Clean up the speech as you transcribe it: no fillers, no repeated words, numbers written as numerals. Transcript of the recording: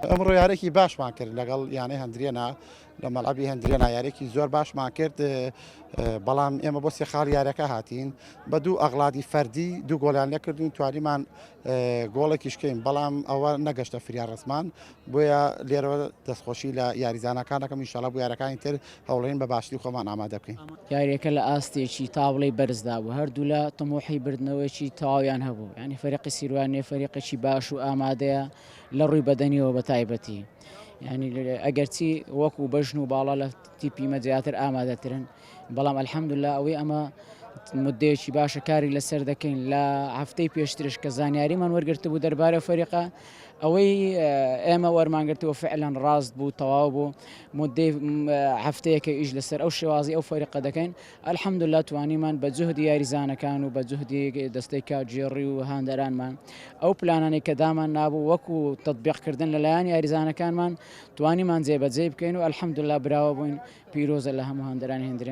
ئەمڕۆ یارێکی باشمان کرد لەگەڵ یانەی هەندرێنە لە مەڵعبی هەندرێنە یارێکی زۆر باشمان کرد بەڵام ئێمە بۆ سێ خاڵ یارەکە هاتین بە دوو ئەغڵادی فەردی دوو گۆلیان لێکردوین توانیمان گۆڵێکی شکەین بەڵام ئەوە نەگەشتە فریا ڕسمان بۆیە لێرەوە دەستخۆشی لە یاریزانەکانەکەم ئینشاڵڵا بۆ یارەکانی تر هەوڵێن بە باشی خۆمان ئامادە بکەین. یاریەکە لە ئاستێکی تاوڵی بەرزدا بوو هەردوو لە تەمۆحی بردنەوەیکی تەواویان هەبوو ینی فەریقی سیروانێ فەریقێکی باش و ئامادەیە لە ڕووی بەدەنیەوە بە تایبەتی ینی ئەگەرچی وەکو بەژن و باڵا لە تیپی مەجیاتر ئامادەترن بەڵام ئەلحەمدوللا ئەوەی ئەمە مدەیەکی باشە کاری لەسەر دەکەین لە هەفتەی پێشترش کە زانیاریمان وەرگرتە بوو دەربارەی فەریقە ئەوەی ئێمە وەرمانگرتەوە فعلەن ڕاست بوو تەواو بوو مدەی هەفتەیەکە ئیش لەسەر ئەو شێوازی ئەو فەریقە دەکەین ئەلحەمدوللا توانیمان بە جوهدی یاریزانەکان و بە جوهدی دەستەی کاتژێڕی و هاندەرانمان ئەو پلانانەی کە دامان نابوو وەکو تەطبیقکردن لەلایەن یاریزانەکانمان توانیمان جێبەجێ بکەین و ئەلحەمدوللا براوە بووین پیرۆزە لە هەموو هاندەرانی هەندرێن.